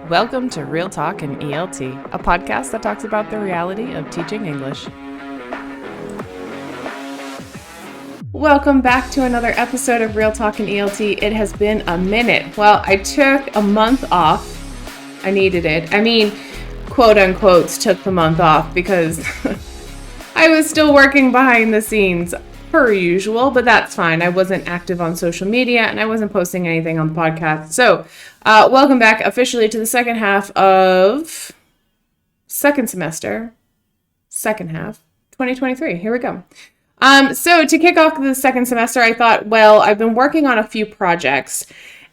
Welcome to Real Talk in ELT, a podcast that talks about the reality of teaching English. Welcome back to another episode of Real Talk in ELT. It has been a minute. Well, I took a month off. I needed it. I mean, quote unquote, took the month off because I was still working behind the scenes per usual, but that's fine. I wasn't active on social media and I wasn't posting anything on the podcast. So, welcome back officially to the second half of second half, 2023. Here we go. So to kick off the second semester, I thought, well, I've been working on a few projects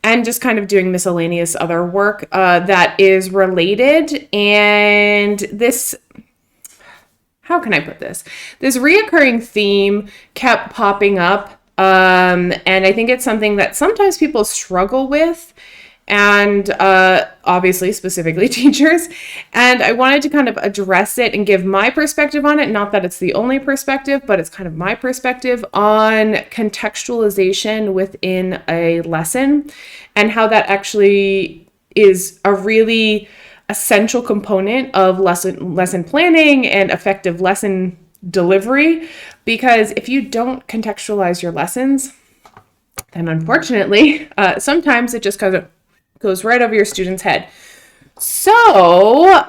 and just kind of doing miscellaneous other work that is related. And this, how can I put this? This reoccurring theme kept popping up. And I think it's something that sometimes people struggle with. And obviously, specifically teachers. And I wanted to kind of address it and give my perspective on it. Not that it's the only perspective, but it's kind of my perspective on contextualization within a lesson and how that actually is a really essential component of lesson planning and effective lesson delivery. Because if you don't contextualize your lessons, then unfortunately, sometimes it just goes right over your student's head. So,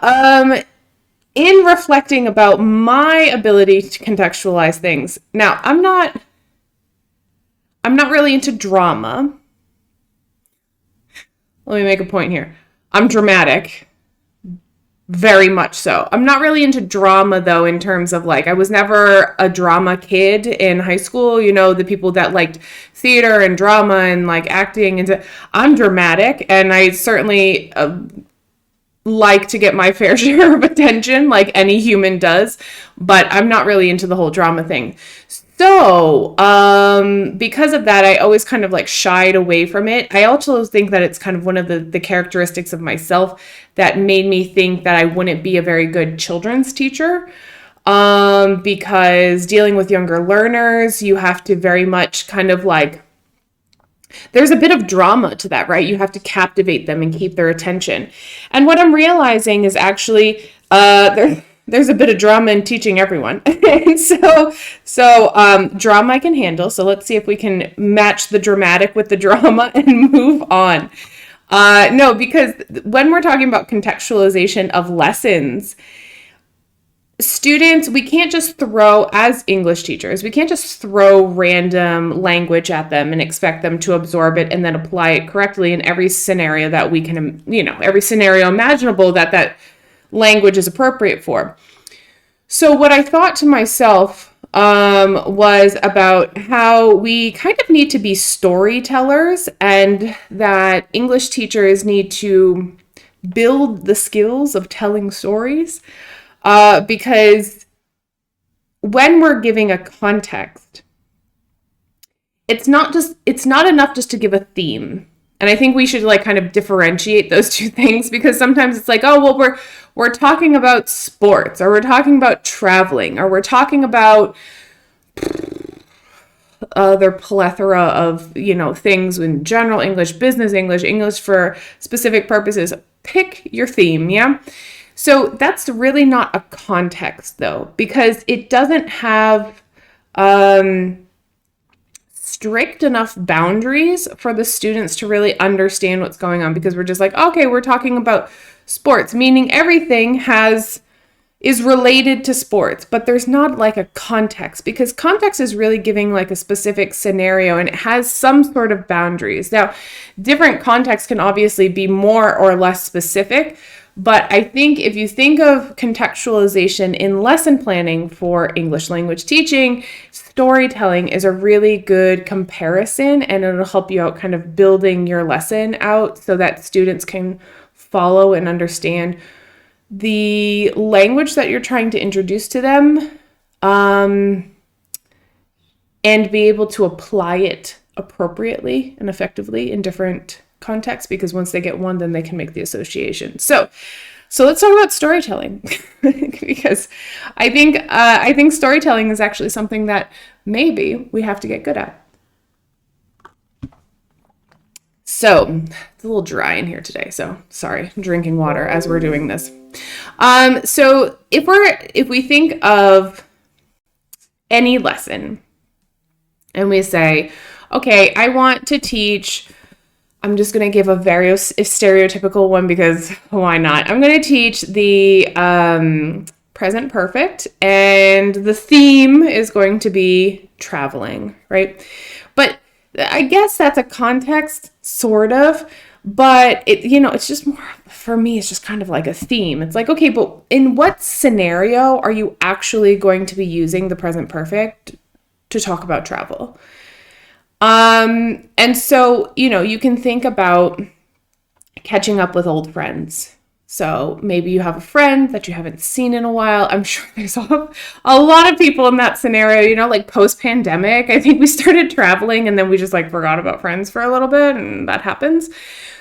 in reflecting about my ability to contextualize things, now I'm not really into drama. Let me make a point here. I'm dramatic. Very much so. I'm not really into drama though, in terms of I was never a drama kid in high school. You know, the people that liked theater and drama and acting. And I'm dramatic, and I certainly like to get my fair share of attention, like any human does. But I'm not really into the whole drama thing. So, because of that, I always kind of shied away from it. I also think that it's kind of one of the characteristics of myself that made me think that I wouldn't be a very good children's teacher. Because dealing with younger learners, you have to very much kind of there's a bit of drama to that, right? You have to captivate them and keep their attention. And what I'm realizing is actually, there's a bit of drama in teaching everyone. And so drama I can handle. So let's see if we can match the dramatic with the drama and move on. No, because when we're talking about contextualization of lessons, students, we can't just throw, as English teachers, we can't just throw random language at them and expect them to absorb it and then apply it correctly in every scenario that we can, every scenario imaginable that language is appropriate for. So what I thought to myself was about how we kind of need to be storytellers, and that English teachers need to build the skills of telling stories, because when we're giving a context, it's not enough just to give a theme. And I think we should kind of differentiate those two things, because sometimes it's we're talking about sports, or we're talking about traveling, or we're talking about other plethora of, things in general English, business English, English for specific purposes. Pick your theme, yeah? So that's really not a context though, because it doesn't have strict enough boundaries for the students to really understand what's going on, because we're just okay, we're talking about sports, meaning everything is related to sports, but there's not a context, because context is really giving a specific scenario, and it has some sort of boundaries. Now, different contexts can obviously be more or less specific, but I think if you think of contextualization in lesson planning for English language teaching, storytelling is a really good comparison, and it'll help you out kind of building your lesson out so that students can follow and understand the language that you're trying to introduce to them, and be able to apply it appropriately and effectively in different contexts, because once they get one, then they can make the association. So let's talk about storytelling, because I think storytelling is actually something that maybe we have to get good at. So it's a little dry in here today. So sorry, I'm drinking water as we're doing this. So if we think of any lesson and we say, okay, I want to teach, I'm just going to give a very stereotypical one because why not? I'm going to teach the present perfect, and the theme is going to be traveling, right? But I guess that's a context, sort of, but it's just more, for me, it's just kind of like a theme. It's like, okay, but in what scenario are you actually going to be using the present perfect to talk about travel? And so, you can think about catching up with old friends. So maybe you have a friend that you haven't seen in a while. I'm sure there's a lot of people in that scenario, like post-pandemic. I think we started traveling and then we just forgot about friends for a little bit, and that happens.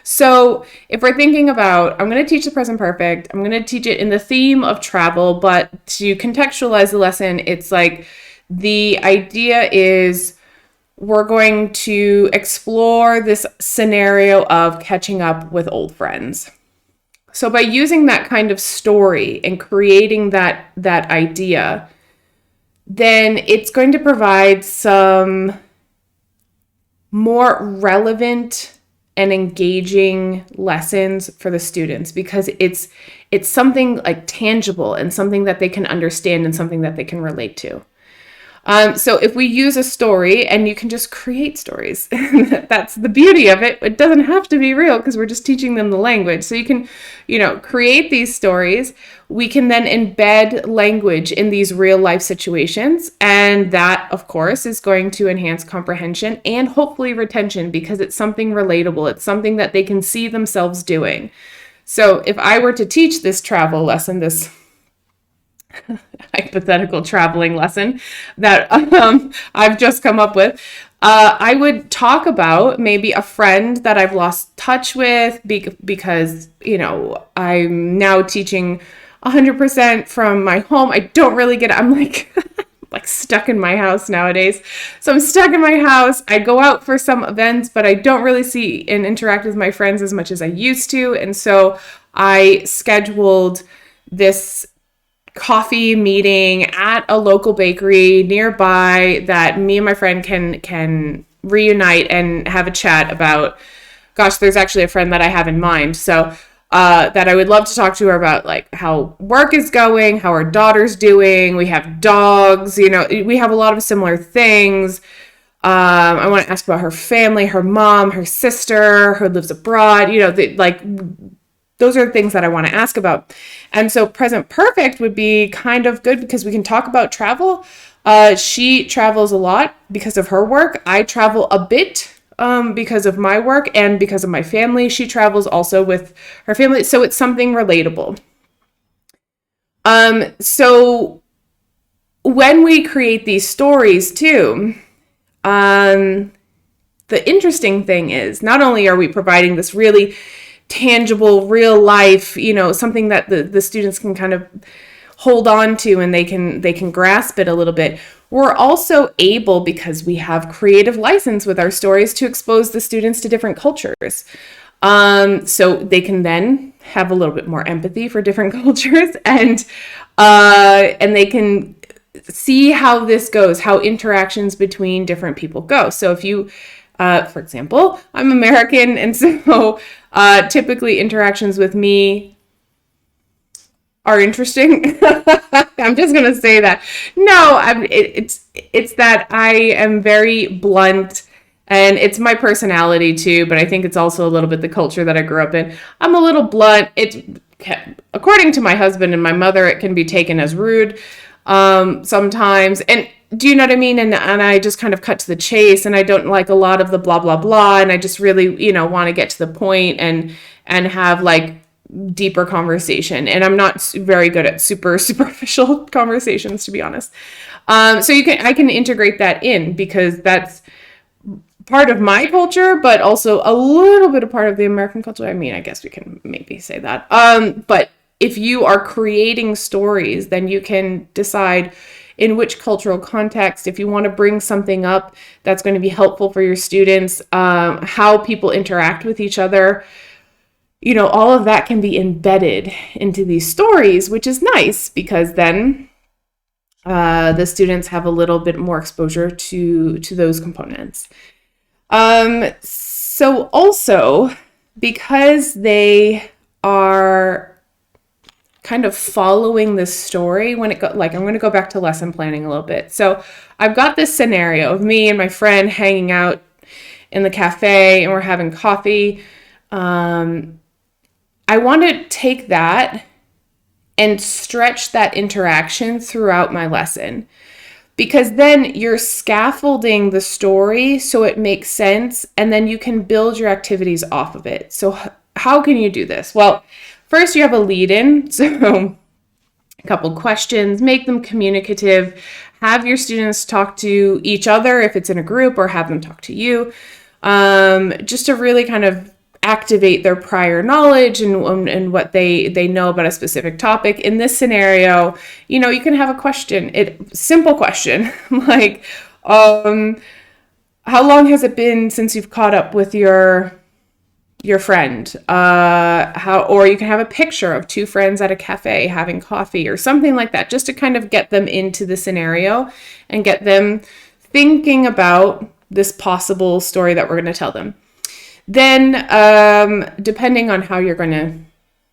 So if we're thinking about, I'm going to teach the present perfect, I'm going to teach it in the theme of travel, but to contextualize the lesson, it's like the idea is we're going to explore this scenario of catching up with old friends. So by using that kind of story and creating that idea, then it's going to provide some more relevant and engaging lessons for the students, because it's something tangible and something that they can understand and something that they can relate to. So if we use a story, and you can just create stories, that's the beauty of it. It doesn't have to be real because we're just teaching them the language. So you can, create these stories. We can then embed language in these real life situations. And that, of course, is going to enhance comprehension and hopefully retention, because it's something relatable. It's something that they can see themselves doing. So if I were to teach this travel lesson, this hypothetical traveling lesson that I've just come up with, I would talk about maybe a friend that I've lost touch with because, I'm now teaching 100% from my home. I don't really I'm like stuck in my house nowadays. So I'm stuck in my house. I go out for some events, but I don't really see and interact with my friends as much as I used to. And so I scheduled this coffee meeting at a local bakery nearby that me and my friend can reunite and have a chat about. Gosh, there's actually a friend that I have in mind. So that I would love to talk to her about how work is going, how our daughter's doing. We have dogs, we have a lot of similar things. I want to ask about her family, her mom, her sister who lives abroad, those are the things that I want to ask about. And so present perfect would be kind of good because we can talk about travel. She travels a lot because of her work. I travel a bit because of my work and because of my family. She travels also with her family. So it's something relatable. So when we create these stories too, the interesting thing is not only are we providing this really tangible, real life, something that the students can kind of hold on to and they can grasp it a little bit. We're also able, because we have creative license with our stories, to expose the students to different cultures. So they can then have a little bit more empathy for different cultures, and they can see how this goes, how interactions between different people go. So if you for example, I'm American, and so typically interactions with me are interesting. I'm just gonna say that. No, it's that I am very blunt, and it's my personality too. But I think it's also a little bit the culture that I grew up in. I'm a little blunt. According to my husband and my mother, it can be taken as rude sometimes. And do you know what I mean? And I just kind of cut to the chase, and I don't like a lot of the blah, blah, blah. And I just really, want to get to the point and have deeper conversation. And I'm not very good at super superficial conversations, to be honest. So I can integrate that in because that's part of my culture, but also a little bit of part of the American culture. I mean, I guess we can maybe say that. But if you are creating stories, then you can decide, in which cultural context, if you want to bring something up that's going to be helpful for your students, how people interact with each other, all of that can be embedded into these stories, which is nice because then the students have a little bit more exposure to those components. So also, because they are kind of following this story I'm going to go back to lesson planning a little bit. So I've got this scenario of me and my friend hanging out in the cafe and we're having coffee. I want to take that and stretch that interaction throughout my lesson, because then you're scaffolding the story so it makes sense, and then you can build your activities off of it. So how can you do this? Well, first you have a lead-in, so a couple questions, make them communicative, have your students talk to each other if it's in a group, or have them talk to you, just to really kind of activate their prior knowledge and what they know about a specific topic. In this scenario, you can have a question, simple question like, how long has it been since you've caught up with your friend? Or you can have a picture of two friends at a cafe having coffee or something like that, just to kind of get them into the scenario and get them thinking about this possible story that we're going to tell them. Then, depending on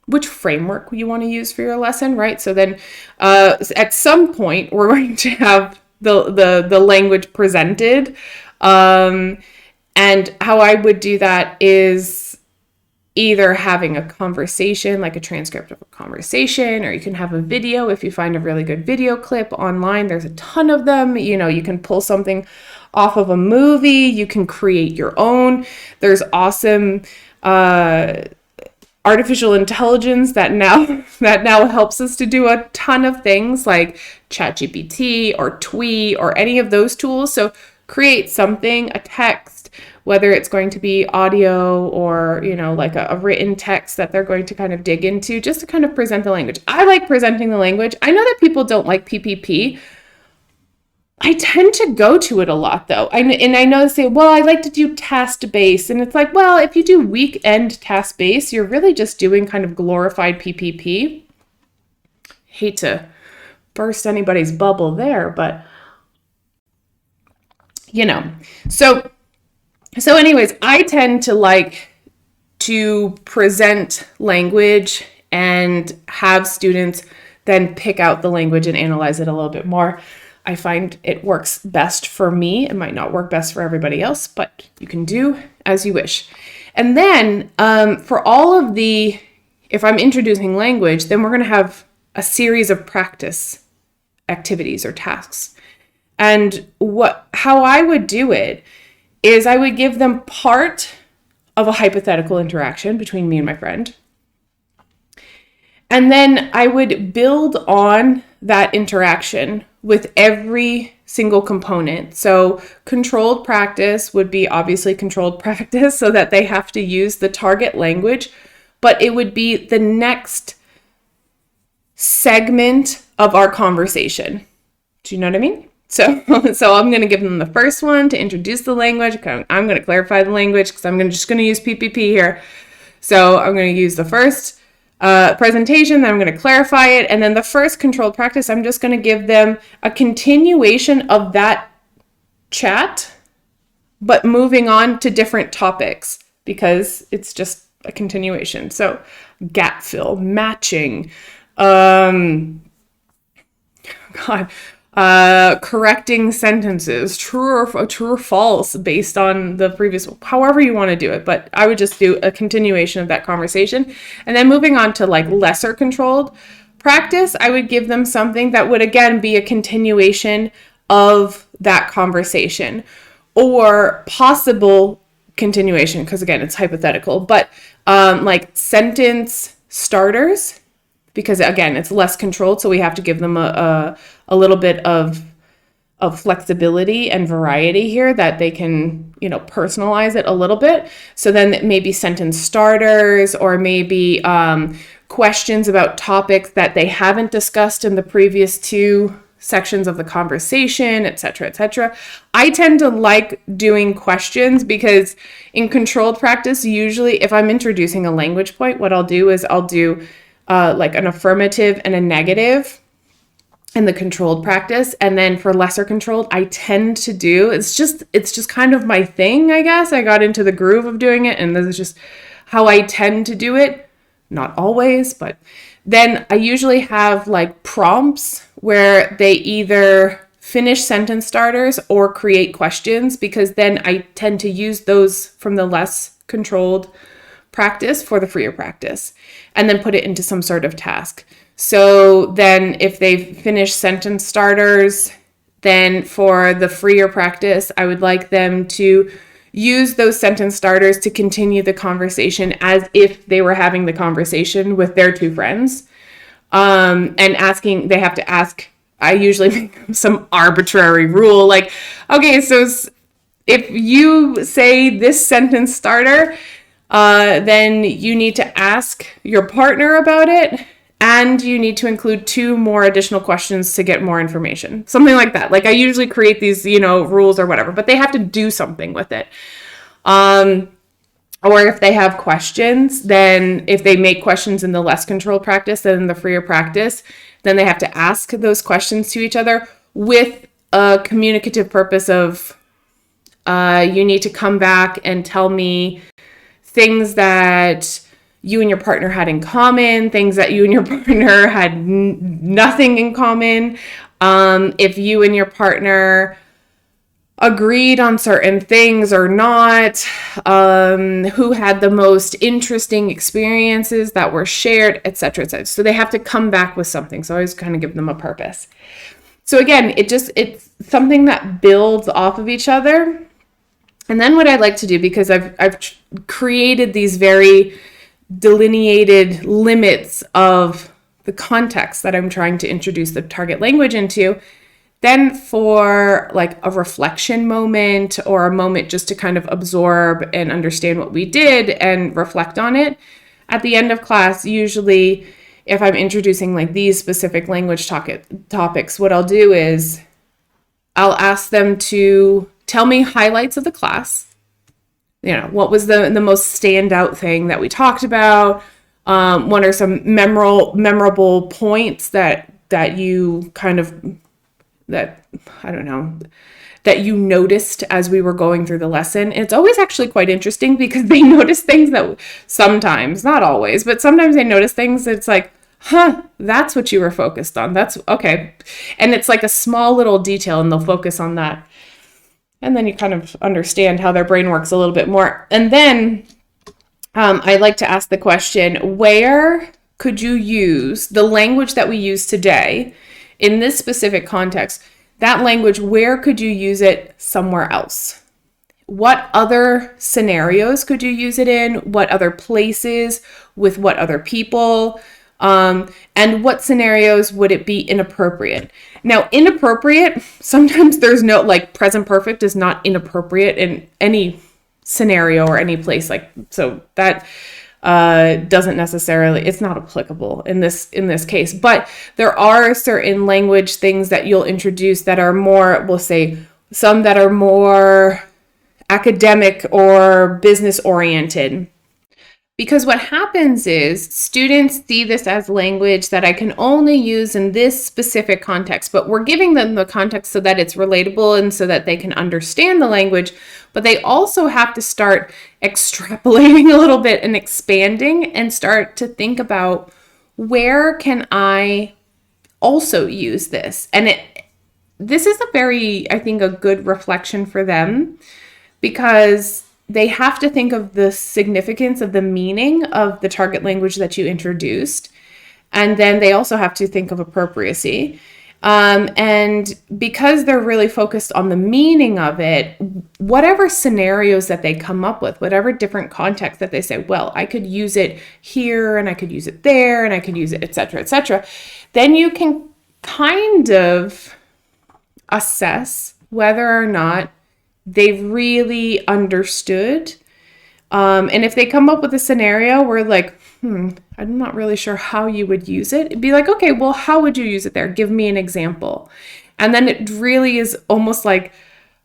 which framework you want to use for your lesson, right? So then, at some point, we're going to have the language presented, and how I would do that is either having a conversation, like a transcript of a conversation, or you can have a video if you find a really good video clip online. There's a ton of them. You can pull something off of a movie, you can create your own. There's awesome artificial intelligence that now helps us to do a ton of things like ChatGPT or Twee or any of those tools. So create something, a text, whether it's going to be audio or like a written text that they're going to kind of dig into, just to kind of present the language. I like presenting the language. I know that people don't like PPP. I tend to go to it a lot, though. I know they say, well, I like to do task-based. And it's like, well, if you do weekend task-based, you're really just doing kind of glorified PPP. Hate to burst anybody's bubble there, but, So anyways, I tend to like to present language and have students then pick out the language and analyze it a little bit more. I find it works best for me. It might not work best for everybody else, but you can do as you wish. And then for all of if I'm introducing language, then we're going to have a series of practice activities or tasks. And how I would do it is I would give them part of a hypothetical interaction between me and my friend. And then I would build on that interaction with every single component. So controlled practice would be obviously controlled practice so that they have to use the target language, but it would be the next segment of our conversation. Do you know what I mean? So I'm going to give them the first one to introduce the language. I'm going to clarify the language because I'm just going to use PPP here. So I'm going to use the first presentation, then I'm going to clarify it. And then the first controlled practice, I'm just going to give them a continuation of that chat, but moving on to different topics because it's just a continuation. So gap fill, matching, correcting sentences, true or false based on the previous, however you want to do it. But I would just do a continuation of that conversation. And then moving on to like lesser controlled practice, I would give them something that would again be a continuation of that conversation or possible continuation, because again, it's hypothetical, but like sentence starters, because again, it's less controlled. So we have to give them a little bit of flexibility and variety here that they can, personalize it a little bit. So then maybe sentence starters or maybe questions about topics that they haven't discussed in the previous two sections of the conversation, etc., etc. I tend to like doing questions because in controlled practice, usually if I'm introducing a language point, what I'll do is I'll do like an affirmative and a negative in the controlled practice. And then for lesser controlled, I tend to do, it's just kind of my thing, I guess. I got into the groove of doing it, and this is just how I tend to do it. Not always, but then I usually have like prompts where they either finish sentence starters or create questions, because then I tend to use those from the less controlled practice for the freer practice and then put it into some sort of task. So then if they finish sentence starters, then for the freer practice, I would like them to use those sentence starters to continue the conversation as if they were having the conversation with their two friends. And they have to ask, I usually make some arbitrary rule, like, okay, so if you say this sentence starter, then you need to ask your partner about it, and you need to include 2 more additional questions to get more information. Something like that. Like I usually create these, rules or whatever, but they have to do something with it. Or if they have questions, then if they make questions in the less controlled practice than in the freer practice, then they have to ask those questions to each other with a communicative purpose of, you need to come back and tell me things that you and your partner had in common, things that you and your partner had nothing in common. If you and your partner agreed on certain things or not, who had the most interesting experiences that were shared, etc., etc. So they have to come back with something. So I always kind of give them a purpose. So again, it's something that builds off of each other. And then what I like to do, because I've created these very delineated limits of the context that I'm trying to introduce the target language into, then for like a reflection moment or a moment just to kind of absorb and understand what we did and reflect on it, at the end of class, usually if I'm introducing like these specific language topics, what I'll do is I'll ask them to tell me highlights of the class. What was the most standout thing that we talked about? What are some memorable points that you kind of, that you noticed as we were going through the lesson? And it's always actually quite interesting because they notice things that sometimes, not always, but sometimes they notice things that's like, that's what you were focused on. That's okay. And it's like a small little detail and they'll focus on that. And then you kind of understand how their brain works a little bit more. And then I like to ask the question, where could you use the language that we use today in this specific context? That language, where could you use it somewhere else? What other scenarios could you use it in? What other places? With what other people? And what scenarios would it be inappropriate? Now, inappropriate, sometimes there's no, like present perfect is not inappropriate in any scenario or any place. So that doesn't necessarily, it's not applicable in this case, but there are certain language things that you'll introduce that are more, we'll say some that are more academic or business oriented. Because what happens is students see this as language that I can only use in this specific context, but we're giving them the context so that it's relatable and so that they can understand the language, but they also have to start extrapolating a little bit and expanding and start to think about, where can I also use this? And this is a very, I think, a good reflection for them, because they have to think of the significance of the meaning of the target language that you introduced. And then they also have to think of appropriacy. And because they're really focused on the meaning of it, whatever scenarios that they come up with, whatever different context that they say, well, I could use it here and I could use it there and I could use it, et cetera, then you can kind of assess whether or not they've really understood. And if they come up with a scenario where like I'm not really sure how you would use it. It'd be like, okay, well, how would you use it there? Give me an example. And then it really is almost like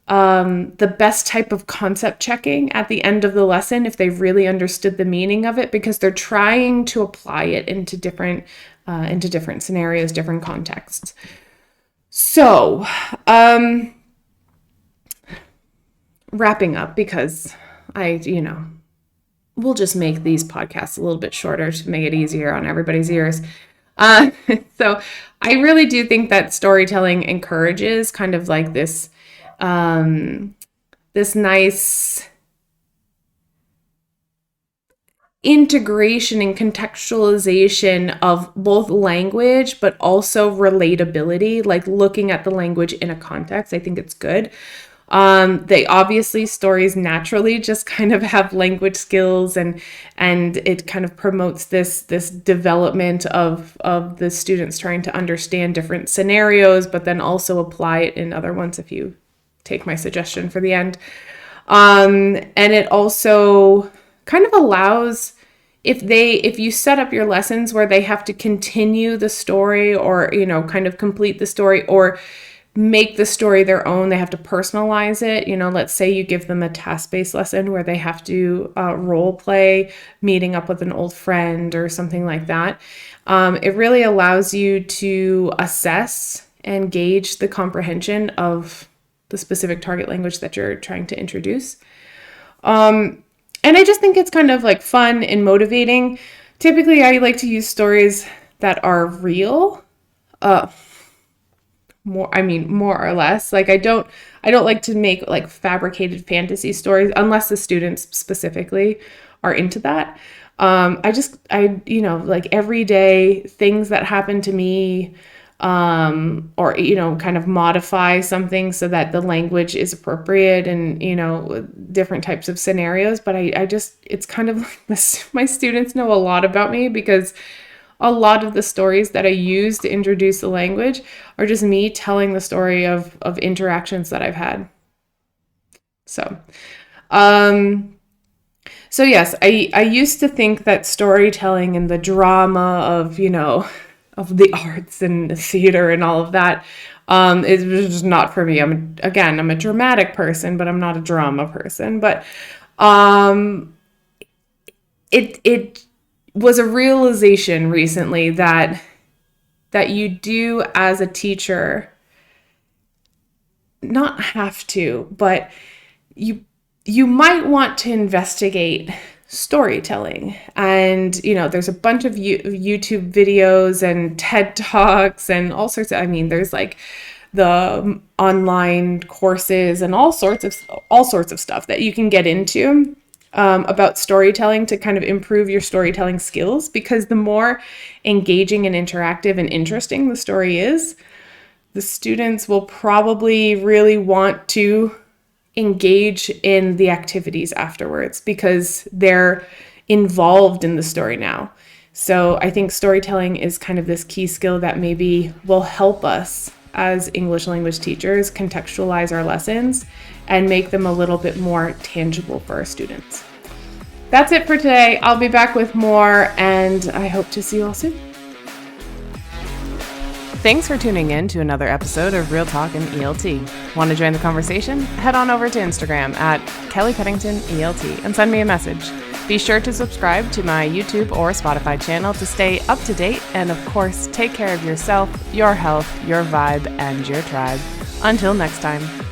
the best type of concept checking at the end of the lesson if they really understood the meaning of it, because they're trying to apply it into different scenarios, different contexts. So, wrapping up, because we'll just make these podcasts a little bit shorter to make it easier on everybody's ears. So I really do think that storytelling encourages kind of like this nice integration and contextualization of both language, but also relatability, like looking at the language in a context. I think it's good. They obviously, stories naturally just kind of have language skills, and it kind of promotes this development of the students trying to understand different scenarios, but then also apply it in other ones if you take my suggestion for the end. And it also kind of allows, if you set up your lessons where they have to continue the story, or, kind of complete the story, or make the story their own, they have to personalize it. Let's say you give them a task-based lesson where they have to role play meeting up with an old friend or something like that. It really allows you to assess and gauge the comprehension of the specific target language that you're trying to introduce. And I just think it's kind of like fun and motivating. Typically, I like to use stories that are real. More or less. Like I don't like to make like fabricated fantasy stories unless the students specifically are into that. Like everyday things that happen to me, or kind of modify something so that the language is appropriate, and different types of scenarios. But it's kind of like this, my students know a lot about me, because a lot of the stories that I use to introduce the language are just me telling the story of interactions that I've had. So yes, I used to think that storytelling and the drama of the arts and the theater and all of that, it was just not for me. I'm a dramatic person, but I'm not a drama person. But it was a realization recently that you do, as a teacher, not have to, but you might want to investigate storytelling. And there's a bunch of YouTube videos and TED Talks and all sorts of, there's like the online courses and all sorts of stuff that you can get into about storytelling to kind of improve your storytelling skills, because the more engaging and interactive and interesting the story is, the students will probably really want to engage in the activities afterwards, because they're involved in the story now. So I think storytelling is kind of this key skill that maybe will help us as English language teachers contextualize our lessons and make them a little bit more tangible for our students. That's it for today. I'll be back with more, and I hope to see you all soon. Thanks for tuning in to another episode of Real Talk and ELT. Want to join the conversation? Head on over to Instagram at Kelly Cuddington ELT and send me a message. Be sure to subscribe to my YouTube or Spotify channel to stay up to date, and of course, take care of yourself, your health, your vibe, and your tribe. Until next time.